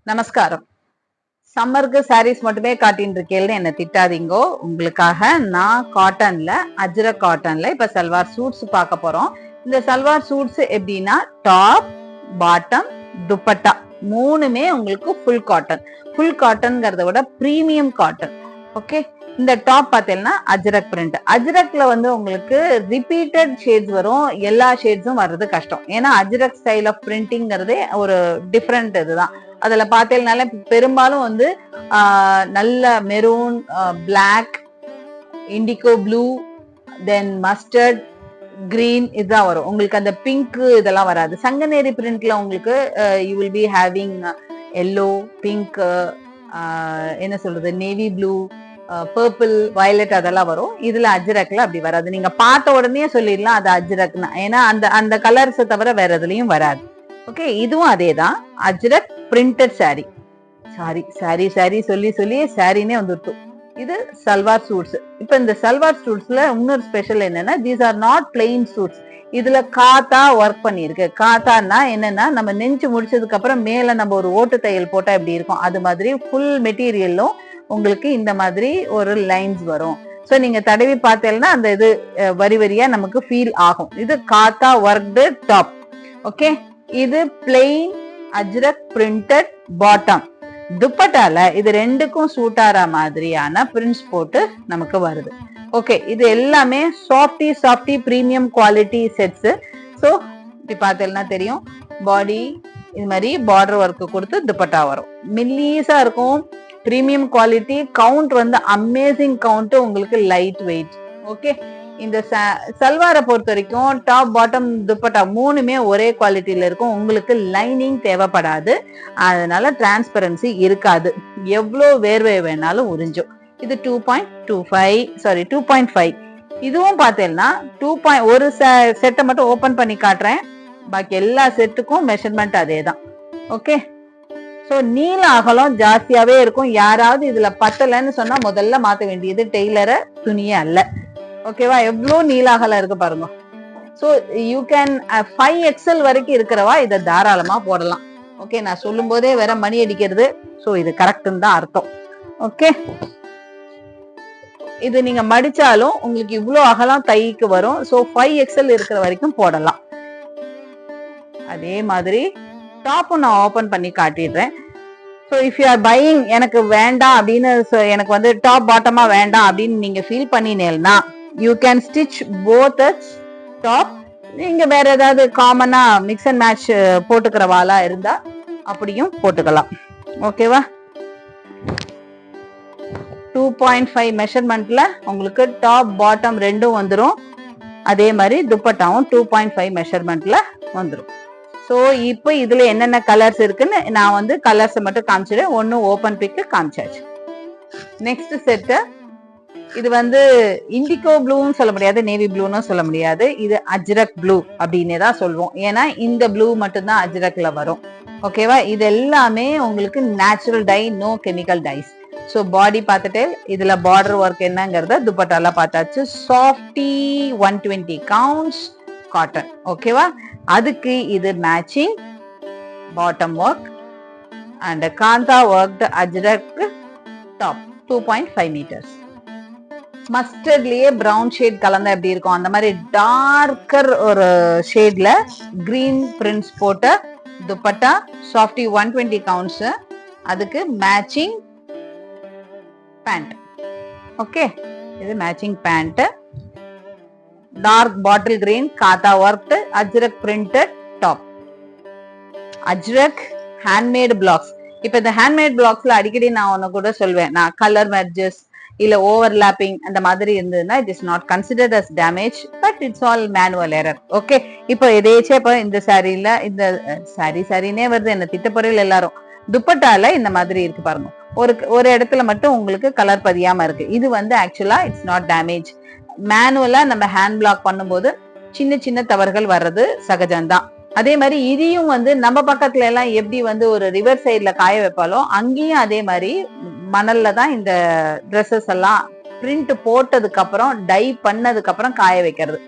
நமஸ்காரம். சம்மருக்கு சாரீஸ் மட்டுமே காட்டின்னு இருக்கேன்னு என்ன திட்டாதீங்கோ. உங்களுக்காக நான் காட்டன்ல, அஜ்ரக் காட்டன்ல இப்ப சல்வார் சூட்ஸ் பார்க்க போறோம். இந்த சல்வார் சூட்ஸ் எப்படின்னா டாப், பாட்டம், துப்பட்டா மூணுமே உங்களுக்கு ஃபுல் காட்டன். ஃபுல் காட்டன்ங்கிறத விட பிரீமியம் காட்டன். ஓகே, இந்த டாப் பார்த்தீங்கன்னா அஜ்ரக் பிரிண்ட். அஜ்ரக்ல வந்து உங்களுக்கு ரிப்பீட்டட் ஷேட்ஸ் வரும், எல்லா ஷேட்ஸும் வர்றது கஷ்டம். ஏன்னா அஜ்ரக் ஸ்டைல் ஆஃப் பிரிண்டிங்கிறதே ஒரு டிஃப்ரெண்ட் இதுதான். அதுல பார்த்தேன்னால பெரும்பாலும் வந்து நல்ல மெரூன், பிளாக், இண்டிகோ ப்ளூ, தென் மஸ்டர்ட், கிரீன் இதுதான் வரும். உங்களுக்கு அந்த பிங்க் இதெல்லாம் வராது. சங்கநேரி பிரிண்ட்ல உங்களுக்கு you will be having yellow, pink, என்ன சொல்றது, நேவி ப்ளூ, பர்பிள், வயலட் அதெல்லாம் வரும். இதுல அஜ்ரக்ல அப்படி வராது. நீங்க பார்த்த உடனே சொல்லிடலாம் அது அஜ்ரக்னா. ஏன்னா அந்த அந்த கலர்ஸை தவிர வேற எதுலயும் வராது. ஓகே, இதுவும் அதேதான். Ajrakh printed sorry. சாரி சொல்லி சொல்லி சாரினே வந்துட்டு. இது சல்வார் சூட்ஸ். இப்ப இந்த சல்வார் சூட்ஸ்ல இன்னொரு ஸ்பெஷல் என்னன்னா, these are not plain suits. இதுல காத்தா ஒர்க் பண்ணிருக்கு. காத்தான்னா என்னன்னா, நம்ம நெஞ்சு முடிச்சதுக்கு அப்புறம் மேல நம்ம ஒரு ஓட்டு தையல் போட்டா எப்படி இருக்கும் அது மாதிரி ஃபுல் மெட்டீரியலும் உங்களுக்கு இந்த மாதிரி ஒரு லைன்ஸ் வரும். சோ நீங்க தடவி பார்த்தேன்னா அந்த இது வரி வரியா நமக்கு ஃபீல் ஆகும். இது காத்தா ஒர்க்டு டாப். ஓகே, இது பிளெயின் அஜ்ரக் பிரிண்டட் பாட்டம். துப்பட்டால இது ரெண்டுக்கும் சூட் ஆற மாதிரியான பிரிண்ட்ஸ் போட்டு நமக்கு வருது. ஓகே, இது எல்லாமே softy premium quality sets. So இப்படி பார்த்தேன்னா தெரியும், பாடி இது மாதிரி பார்டர் ஒர்க் கொடுத்து துப்பட்டா வரும். மில்லீஸா இருக்கும், பிரீமியம் குவாலிட்டி. கவுண்ட் வந்து அமேசிங் கவுண்ட், உங்களுக்கு லைட் வெயிட். ஓகே, இந்த சல்வாரை பொறுத்த வரைக்கும் டாப், பாட்டம், துப்பட்டா மூணுமே ஒரே குவாலிட்டியில இருக்கும். உங்களுக்கு லைனிங் தேவைப்படாது, அதனால டிரான்ஸ்பரன்சி இருக்காது. எவ்வளோ வேர்வை வேணாலும் உறிஞ்சும். இது 2.5. இதுவும் பார்த்தேன்னா ஒரு செட்டை மட்டும் ஓபன் பண்ணி காட்டுறேன். பாக்கி எல்லா செட்டுக்கும் மெஷர்மெண்ட் அதே தான். ஓகே, ஸோ நீள அகலம் ஜாஸ்தியாவே இருக்கும். யாராவது இதுல பத்தலைன்னு சொன்னா முதல்ல மாத்த வேண்டியது டெய்லரை, துணியே அல்ல. ஓகேவா, எவ்வளோ நீள அகலம் இருக்கு பாருங்க. ஸோ யூ கேன் 5XL வரைக்கும் இருக்கிறவா இதை தாராளமா போடலாம். ஓகே, நான் சொல்லும் போதே வேற மணி அடிக்கிறது. ஸோ இது கரெக்டுன்னு தான் அர்த்தம். ஓகே, இது நீங்க மடிச்சாலும் உங்களுக்கு இவ்வளோ அகலம் தைக்கு வரும். ஸோ 5XL இருக்கிற வரைக்கும் போடலாம். அதே மாதிரி டாப்பும் நான் ஓபன் பண்ணி காட்டிடுறேன். So if you are buying, எனக்கு வேண்டாம் அப்படின்னு, எனக்கு வந்து டாப் பாட்டமா வேண்டாம் அப்படின்னு நீங்க ஃபீல் பண்ணினேன்னா you can stitch both top. நீங்க வேற ஏதாவது காமனா மிக்ஸ் அண்ட் மேட்ச் போட்டுக்கிறவாளா இருந்தா அப்படியும் போட்டுக்கலாம். ஓகேவா, 2.5 மெஷர்மெண்ட்ல உங்களுக்கு டாப் பாட்டம் ரெண்டும் வந்துடும். அதே மாதிரி துப்பட்டாவும் 2.5 மெஷர்மெண்ட்ல வந்துடும். ஸோ இப்போ இதுல என்னென்ன கலர்ஸ் இருக்குன்னு நான் வந்து கலர்ஸை மட்டும் காமிச்சிடுறேன். ஒன்னு ஓபன் பிக்கு காமிச்சாச்சு. நெக்ஸ்ட் செட்டு, இது வந்து இண்டிகோ ப்ளூன்னு சொல்ல முடியாது, நேவி ப்ளூன்னு சொல்ல முடியாது. இது அஜ்ரக் ப்ளூ அப்படின்னே தான் சொல்லுவோம். ஏன்னா இந்த ப்ளூ மட்டும்தான் அஜ்ரக்ல வரும். ஓகேவா, இது எல்லாமே உங்களுக்கு natural dye, no chemical dyes. So body பார்த்துட்டு இதுல பார்டர் ஒர்க் என்னங்கிறத துப்பட்டால பார்த்தாச்சு. சாஃப்டி 120 கவுண்ட்ஸ் காட்டன். ஓகேவா, அதுக்கு இது matching bottom work and kantha work ajrakh top 2.5 metres. மஸ்டர்ட்லயே பிரவுன் ஷேட் கலந்தா எப்படி இருக்கும் அந்த மாதிரி டார்க்கர் ஒரு ஷேட்ல கிரீன் பிரிண்ட்ஸ் போட்ட துப்பட்டா, சாஃப்டி 120 கவுண்ட்ஸ், அதுக்கு மேட்சிங் பேண்ட். ஓகே, இது matching pant. Dark bottle green kantha work ajrakh printed top. Ajrakh handmade blocks. இப்ப இந்த ஹேண்ட்மேட் பிளாக்ஸ்ல அடிக்கடி நான் ஒன்னு கூட சொல்வேன், நான் கலர் மெர்ஜஸ் இல்ல ஓவர்லாப்பிங் அந்த மாதிரி இருந்ததுன்னா it is not considered as damage, but it's all manual error. Okay, இப்போ எதேச்சே இப்போ இந்த சாரியில இந்த சாரினே வருது, என்ன திட்டப்பொறையில் எல்லாரும். துப்பட்டால இந்த மாதிரி இருக்கு பாருங்க, ஒரு இடத்துல மட்டும் உங்களுக்கு கலர் பதியாம இருக்கு. இது வந்து ஆக்சுவலா இட்ஸ் நாட் டேமேஜ். மேனுவலா நம்ம ஹேண்ட் பிளாக் பண்ணும்போது சின்ன சின்ன தவறுகள் வர்றது சகஜம்தான். அதே மாதிரி இதையும் வந்து நம்ம பக்கத்துல எல்லாம் எப்படி வந்து ஒரு ரிவர் சைட்ல காய வைப்பாலோ அங்கேயும் அதே மாதிரி மணல்ல தான் இந்த ட்ரெஸ்ஸஸ் எல்லாம் பிரிண்ட் போட்டதுக்கு அப்புறம் டை பண்ணதுக்கு அப்புறம் காய வைக்கிறது.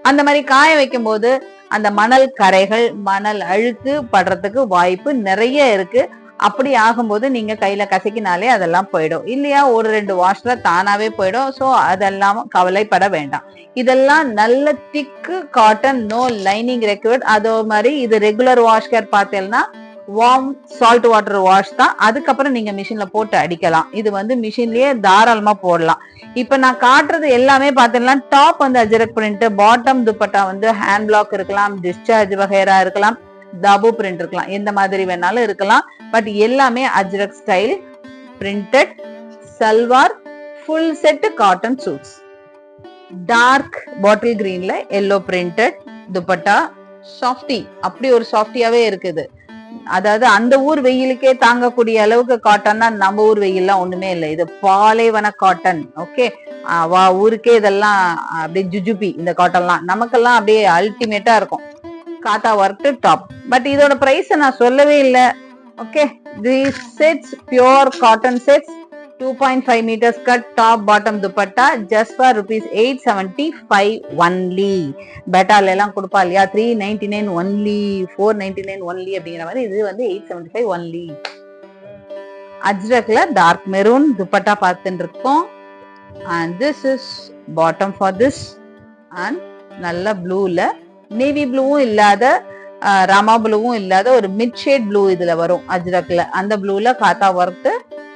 அந்த மாதிரி காய வைக்கும் போது அந்த மணல் கரைகள், மணல் அழுக்கு படுறதுக்கு வாய்ப்பு நிறைய இருக்கு. அப்படி ஆகும்போது நீங்க கையில கசக்கினாலே அதெல்லாம் போயிடும் இல்லையா, ஒரு 2 வாஷ்ல தானாவே போயிடும். சோ அதெல்லாம் கவலைப்பட வேண்டாம். இதெல்லாம் நல்ல திக்கு காட்டன், நோ லைனிங் ரெக்வயர்ட். அதே மாதிரி இது ரெகுலர் வாஷ் கேர் பார்த்தேன்னா வார்ம் சால்ட் வாட்டர் வாஷ் தான். அதுக்கப்புறம் நீங்க மிஷின்ல போட்டு அடிக்கலாம். இது வந்து மிஷின்லயே தாராளமா போடலாம். இப்ப நான் காட்டுறது எல்லாமே பாத்தீங்கன்னா டாப் வந்து அஜரக் பிரிண்ட், பாட்டம் துப்பட்டா வந்து ஹேண்ட் பிளாக் இருக்கலாம், டிஸ்சார்ஜ் வகைரா இருக்கலாம், தாபு பிரிண்ட் இருக்கலாம், எந்த மாதிரி வேணாலும் இருக்கலாம். பட் எல்லாமே ajrakh style printed salwar full set cotton suits. Dark bottle கிரீன்ல எல்லோ பிரிண்டட் துப்பட்டா, சாஃப்டி, அப்படி ஒரு சாஃப்டியாவே இருக்குது. அதாவது அந்த ஊர் வெயிலுக்கே தாங்கக்கூடிய அளவுக்கு காட்டன் தான். நம்ம ஊர் வெயில்லாம் ஒண்ணுமே இல்லை, இது பாலைவன காட்டன். ஓகே, ஊருக்கே இதெல்லாம் அப்படியே ஜுஜுபி இந்த காட்டன்லாம். நமக்கெல்லாம் அப்படியே அல்டிமேட்டா இருக்கும். காத்தா ஒர்க் டாப். பட் இதோட பிரைஸ் நான் சொல்லவே இல்லை. Okay, these sets pure cotton sets 2.5 meters cut top bottom dupatta just for rupees 875 only. பெட்டால எல்லாம் கொடுப்பா இல்லையா 399 only, 499 only அப்படிங்கிற மாதிரி இது வந்து 875 only. அஜ்ரக்ல டார்க் மெரூன் துப்பட்டா பார்த்துட்டு இருக்கோம். and this is bottom for this and நல்ல ப்ளூல நேவி ப்ளூவும் இல்லாத ராமா ப்ளூவும் இல்லாத ஒரு மிட் ஷேட் ப்ளூ இதுல வரும் அஜ்ரக்ல. அந்த ப்ளூல காத்தா ஒர்க்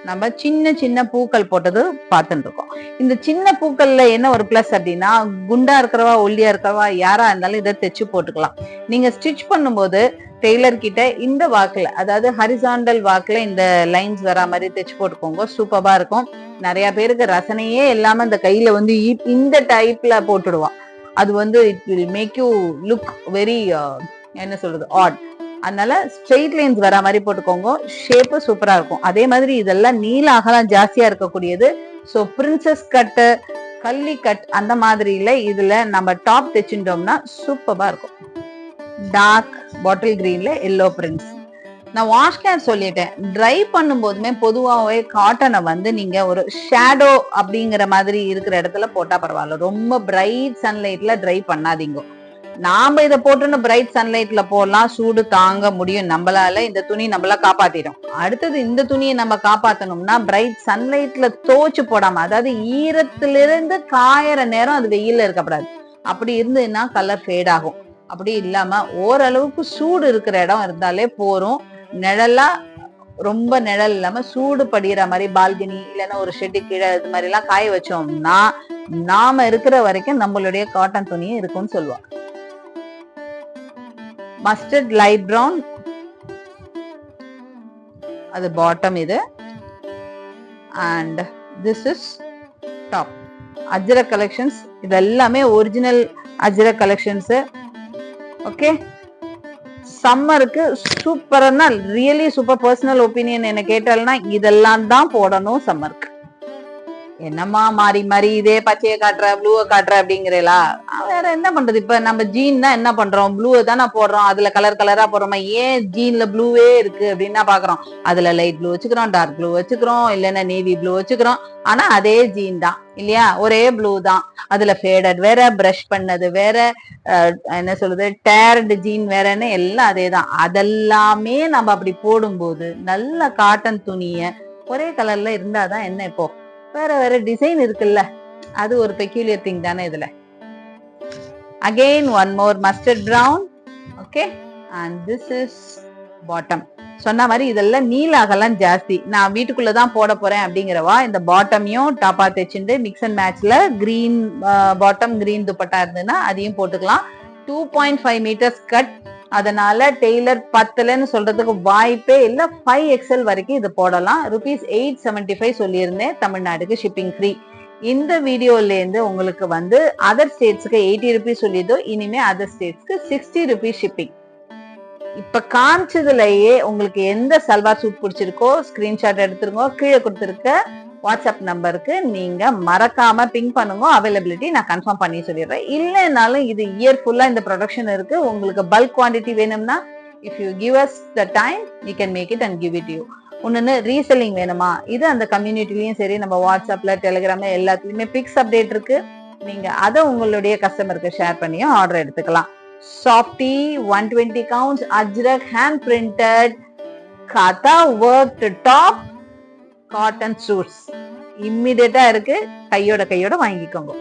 நம்ம சின்ன சின்ன பூக்கள் போட்டது பார்த்துட்டு இருக்கோம். இந்த சின்ன பூக்கள்ல என்ன ஒரு பிளஸ் அப்படின்னா, குண்டா இருக்கிறவா ஒல்லியா இருக்கிறவா யாரா இருந்தாலும் இதை தைச்சு போட்டுக்கலாம். நீங்க ஸ்டிச் பண்ணும்போது டெய்லர் கிட்ட இந்த வாக்குல, அதாவது ஹரிசாண்டல் வாக்குல இந்த லைன்ஸ் வரா மாதிரி தைச்சு போட்டுக்கோங்க, சூப்பரா இருக்கும். நிறைய பேருக்கு ரசனையே இல்லாம இந்த கையில வந்து இந்த டைப்ல போட்டுடுவான். அது வந்து it will make you look very என்ன சொல்றது ஆட். அதனால ஸ்ட்ரெயிட் லைன்ஸ் வர மாதிரி போட்டுக்கோங்க, ஷேப்பு சூப்பரா இருக்கும். அதே மாதிரி இதெல்லாம் நீல அகலம் ஜாஸ்தியா இருக்கக்கூடியது. So princess cut, kali cut அந்த மாதிரில இதுல நம்ம டாப் தைச்சுட்டோம்னா சூப்பரா இருக்கும். டார்க் பாட்டில் கிரீன்ல எல்லோ பிரிண்ட்ஸ். நான் வாஷ் கேர் சொல்லிட்டேன். ட்ரை பண்ணும் போதுமே பொதுவாகவே காட்டனை வந்து நீங்க ஒரு ஷேடோ அப்படிங்கிற மாதிரி இருக்கிற இடத்துல போட்டா பரவாயில்ல. ரொம்ப பிரைட் சன்லைட்ல ட்ரை பண்ணாதீங்க. நாம இதை போட்டுன்னு பிரைட் சன்லைட்ல போடலாம், சூடு தாங்க முடியும் நம்மளால. இந்த துணி நம்மள காப்பாத்திடும். அடுத்தது இந்த துணியை நம்ம காப்பாத்தணும்னா பிரைட் சன்லைட்ல தோச்சு போடாம, அதாவது ஈரத்திலிருந்து காயற நேரம் அது வெயில்ல இருக்கக்கூடாது. அப்படி இருந்ததுன்னா கலர் ஃபேட் ஆகும். அப்படி இல்லாம ஓரளவுக்கு சூடு இருக்கிற இடம் இருந்தாலே போறோம். நிழலா ரொம்ப நிழல் இல்லாம சூடு படிகிற மாதிரி பால்கனி இல்லைன்னா ஒரு ஷெட்டு கீழே இது மாதிரி எல்லாம் காய வச்சோம்னா நாம இருக்கிற வரைக்கும் நம்மளுடைய காட்டன் துணியே இருக்கும்னு சொல்லுவாங்க. மஸ்டர்ட் லைட் பிரவுன், அது பாட்டம் இது. And this is top. Ajrakh collections இது எல்லாமே ஒரிஜினல் அஜ்ரக் கலெக்ஷன்ஸ். ஓகே, சம்மருக்கு சூப்பர்னா ரியலி சூப்பர். பர்சனல் ஒப்பீனியன் என்ன கேட்டால்னா இதெல்லாம் தான் போடணும் சம்மருக்கு. என்னம்மா மாறி மாறி இதே பச்சையை காட்டுற ப்ளூவை காட்டுற அப்படிங்கிறா, வேற என்ன பண்றது? இப்ப நம்ம ஜீன் தான் என்ன பண்றோம், ப்ளூவை தானே போடுறோம், அதுல கலர் கலரா போடுறோமா? ஏன் ஜீன்ல ப்ளூவே இருக்கு அப்படின்னா பாக்குறோம், அதுல லைட் ப்ளூ வச்சுக்கிறோம், டார்க் ப்ளூ வச்சுக்கிறோம், இல்லைன்னா நேவி ப்ளூ வச்சுக்கிறோம். ஆனா அதே ஜீன் தான் இல்லையா, ஒரே ப்ளூ தான். அதுல ஃபேடட் வேற, பிரஷ் பண்ணது வேற, என்ன சொல்றது டேர்டு ஜீன் வேறன்னு எல்லாம் அதே தான். அதெல்லாமே நம்ம அப்படி போடும்போது நல்ல காட்டன் துணிய ஒரே கலர்ல இருந்தாதான் என்ன, இப்போ வேற வேற டிசைன் இருக்குல்ல, அது ஒரு பெக்யூலியர் திங் தானே இதுல. Again one more mustard brown. Okay, and this is bottom. சொன்ன மாதிரி இதெல்லாம் நீல அகலம் ஜாஸ்தி. நான் வீட்டுக்குள்ளதான் போட போறேன் அப்படிங்கிறவா இந்த பாட்டமையும் டாப்பா தைச்சுட்டு மிக்ஸ் அண்ட் மேட்ச்ல கிரீன் பாட்டம் கிரீன் துப்பட்டா இருந்ததுன்னா அதையும் போட்டுக்கலாம். 2.5 meters கட். அதனால டெய்லர் 10லன்னு சொல்றதுக்கு வாய்ப்பே இல்ல. 5XL வரைக்கும் இது போடலாம். rupees 875 சொல்லியிருந்தேன். தமிழ்நாடுக்கு ஷிப்பிங் ஃப்ரீ. இந்த வீடியோல இருந்து உங்களுக்கு வந்து அதர் ஸ்டேட்ஸ்க்கு 80 rupees சொல்லியதோ, இனிமே அதர் ஸ்டேட்ஸ்க்கு 60 rupees ஷிப்பிங். இப்ப காமிச்சதுலயே உங்களுக்கு எந்த சல்வார் சூட் பிடிச்சிருக்கோ ஸ்கிரீன்ஷாட் எடுத்துருங்க. கீழே கொடுத்துருக்க வாட்ஸ்அப் நம்பருக்கு நீங்க மறக்காம பிங் பண்ணுங்க. அவைலபிலிட்டி நான் கன்ஃபார்ம் பண்ணி சொல்லிடுறேன். இல்லைனாலும் இது இயர் ஃபுல்லா இந்த ப்ரொடக்ஷன் இருக்கு. உங்களுக்கு பல்க் குவான்டிட்டி வேணும்னா if you give us the time you can make it and give it you. ஒன்னு ரீசெல்லிங் வேணுமா, இது அந்த கம்யூனிட்டிலயும் சரி, நம்ம வாட்ஸ்அப்ல டெலிகிராம்ல எல்லாத்துலயுமே பிக்ஸ் அப்டேட் இருக்கு. நீங்க அதை உங்களுடைய கஸ்டமருக்கு ஷேர் பண்ணியும் ஆர்டர் எடுத்துக்கலாம். Softy 120 counts Ajrakh hand printed கதா ஒர்க் டாப் காட்டன் சூட்ஸ் இம்மிடியட்டா இருக்கு, கையோட வாங்கிக்கோங்க.